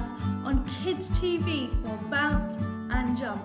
us on KidsTV for Bounce and Jump.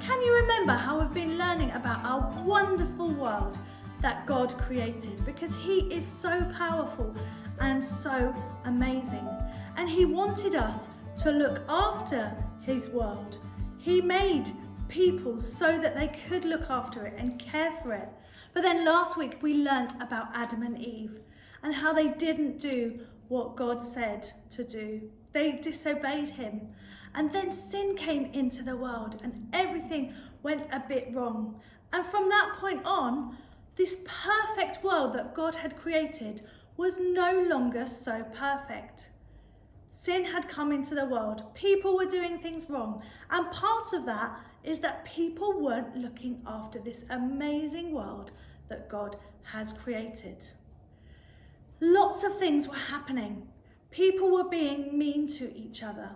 Can you remember how we've been learning about our wonderful world that God created? Because He is so powerful and so amazing. And He wanted us to look after His world. He made people so that they could look after it and care for it. But then last week we learnt about Adam and Eve and how they didn't do what God said to do. They disobeyed Him. And then sin came into the world and everything went a bit wrong. And from that point on, this perfect world that God had created was no longer so perfect. Sin had come into the world. People were doing things wrong. And part of that is that people weren't looking after this amazing world that God has created. Lots of things were happening. People were being mean to each other.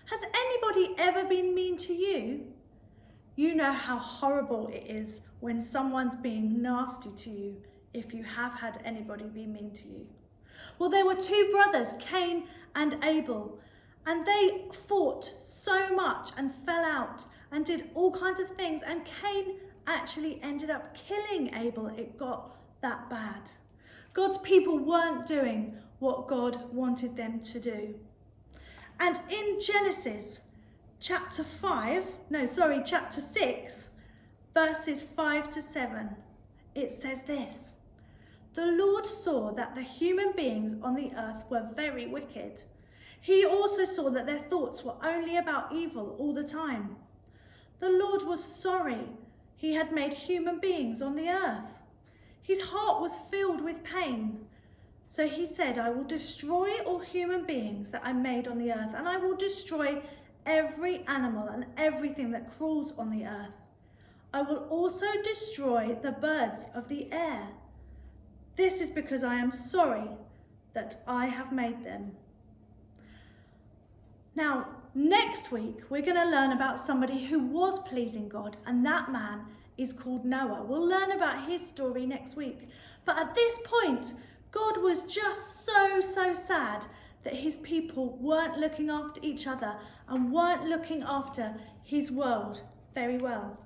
Has anybody ever been mean to you? You know how horrible it is when someone's being nasty to you, if you have had anybody be mean to you. Well, there were two brothers, Cain and Abel, and they fought so much and fell out and did all kinds of things, and Cain actually ended up killing Abel. It got that bad. God's people weren't doing what God wanted them to do. And in Genesis chapter 6, verses 5 to 7, it says this: "The Lord saw that the human beings on the earth were very wicked. He also saw that their thoughts were only about evil all the time. The Lord was sorry He had made human beings on the earth. His heart was filled with pain. So He said, I will destroy all human beings that I made on the earth, and I will destroy every animal and everything that crawls on the earth. I will also destroy the birds of the air. This is because I am sorry that I have made them." Now, next week, we're going to learn about somebody who was pleasing God, and that man is called Noah. We'll learn about his story next week. But at this point, God was just so sad that His people weren't looking after each other and weren't looking after His world very well.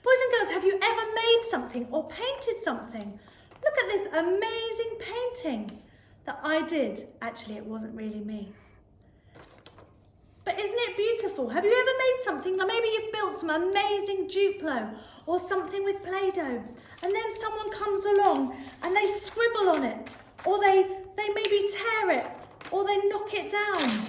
Boys and girls, have you ever made something or painted something? Look at this amazing painting that I did. Actually, it wasn't really me. But isn't it beautiful? Have you ever made something, like maybe you've built some amazing Duplo or something with Play-Doh, and then someone comes along and they scribble on it, or they maybe tear it, or they knock it down.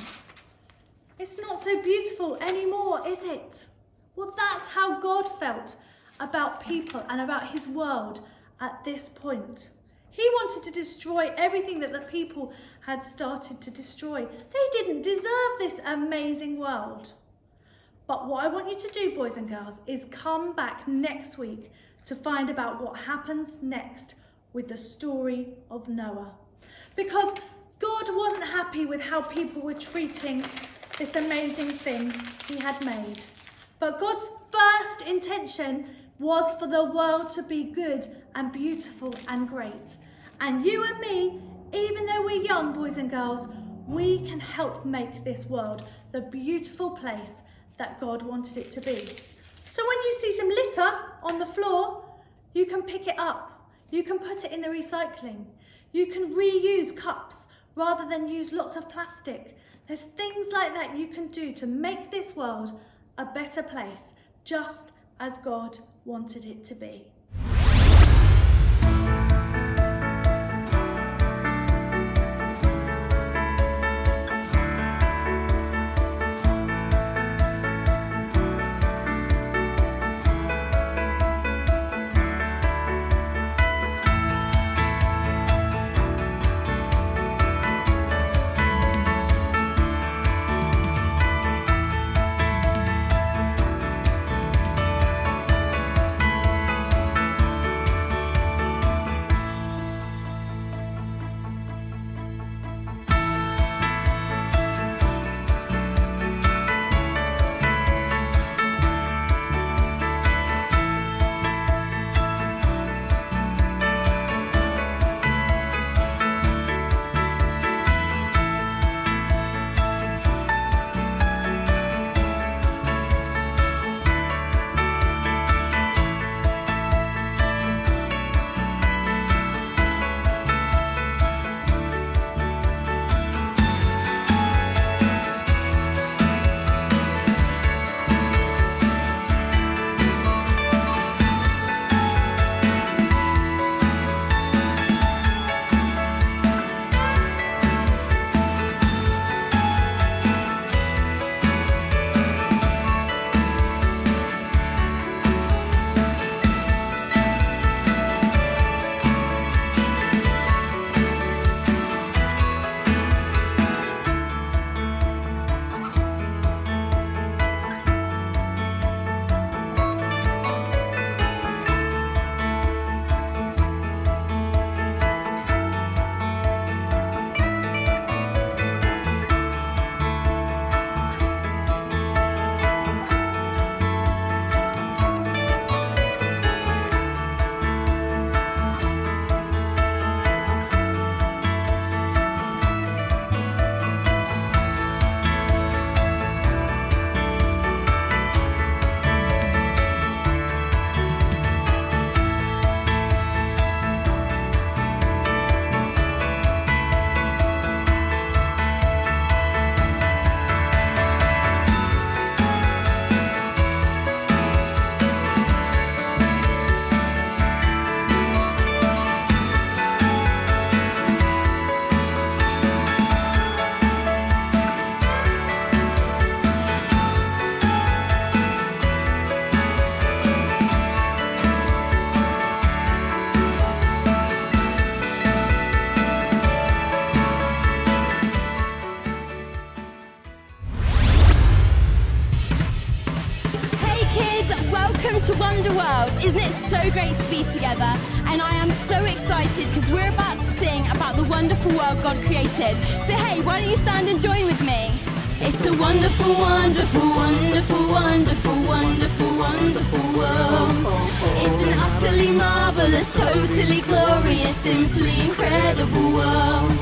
It's not so beautiful anymore, is it? Well, that's how God felt about people and about His world at this point. He wanted to destroy everything that the people had started to destroy. They didn't deserve this amazing world. But what I want you to do, boys and girls, is come back next week to find about what happens next with the story of Noah. Because God wasn't happy with how people were treating this amazing thing He had made. But God's first intention was for the world to be good and beautiful and great. And you and me, even though we're young, boys and girls, we can help make this world the beautiful place that God wanted it to be. So when you see some litter on the floor, you can pick it up. You can put it in the recycling. You can reuse cups rather than use lots of plastic. There's things like that you can do to make this world a better place, just as God wanted it to be. Welcome to Wonder World. Isn't it so great to be together? And I am so excited because we're about to sing about the wonderful world God created. So hey, why don't you stand and join with me? It's a wonderful, wonderful, wonderful, wonderful, wonderful, wonderful world. It's an utterly marvelous, totally glorious, simply incredible world.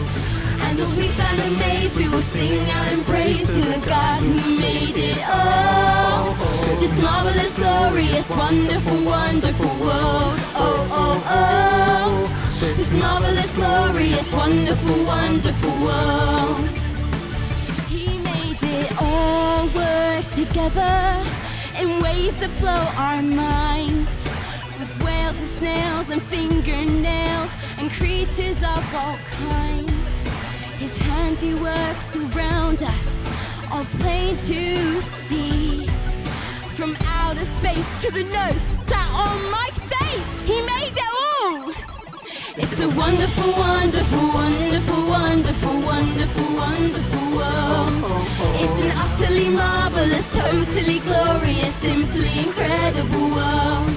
And as we stand amazed, we will sing out and praise to the God who made it all. This marvelous, glorious, wonderful, wonderful world. Oh, oh, oh. This marvelous, glorious, wonderful, wonderful world. He made it all work together in ways that blow our minds. With whales and snails and fingernails and creatures of all kinds. His handiworks around us, all plain to see. From outer space to the nose, sat on my face, he made it all. It's a wonderful, wonderful, wonderful, wonderful, wonderful, wonderful world. It's an utterly marvelous, totally glorious, simply incredible world.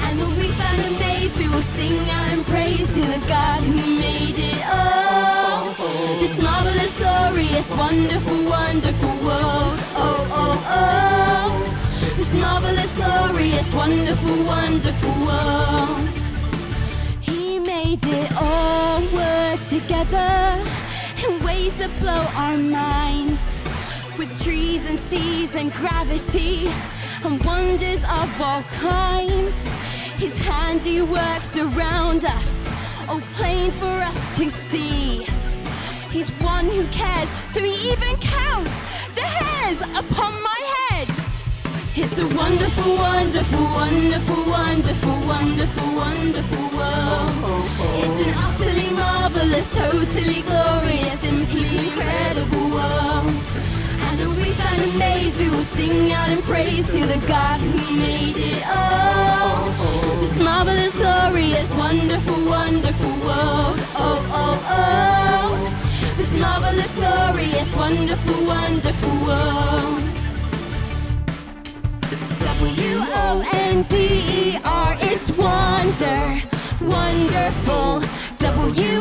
And as we stand amazed, we will sing out and praise to the God who made it all. This marvelous, glorious, wonderful, wonderful world. Oh, oh, oh. This marvelous, glorious, wonderful, wonderful world. He made it all work together in ways that blow our minds. With trees and seas and gravity and wonders of all kinds. His handiworks around us, all plain for us to see. He's one who cares, so he even counts the hairs upon my head. It's a wonderful, wonderful, wonderful, wonderful, wonderful, wonderful world. It's an utterly marvelous, totally glorious, simply incredible world. And as we stand amazed, we will sing out in praise to the God who made it all. This marvelous, glorious, wonderful, wonderful world. Oh, oh, oh. This marvelous, glorious, wonderful, wonderful world. W-O-N-D-E-R, it's wonder, wonderful. W-O-N-D-E-R,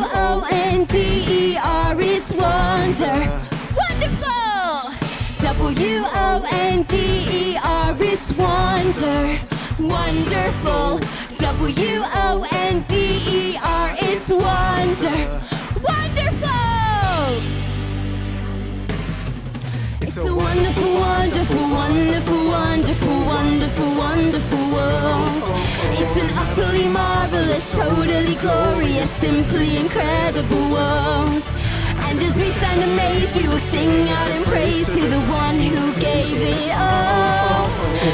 it's wonder, wonderful. W-O-N-D-E-R, it's wonder, wonderful. W-O-N-D-E-R, it's wonder, wonderful. It's a wonderful, wonderful, wonderful, wonderful, wonderful, wonderful world. It's an utterly marvelous, totally glorious, simply incredible world. And as we stand amazed, we will sing out in praise to the one who gave it all.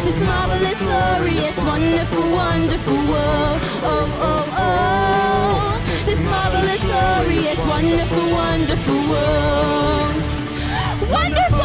This marvelous, glorious, wonderful, wonderful world. Oh, oh, oh. This marvelous, glorious, wonderful, wonderful world. Wonderful!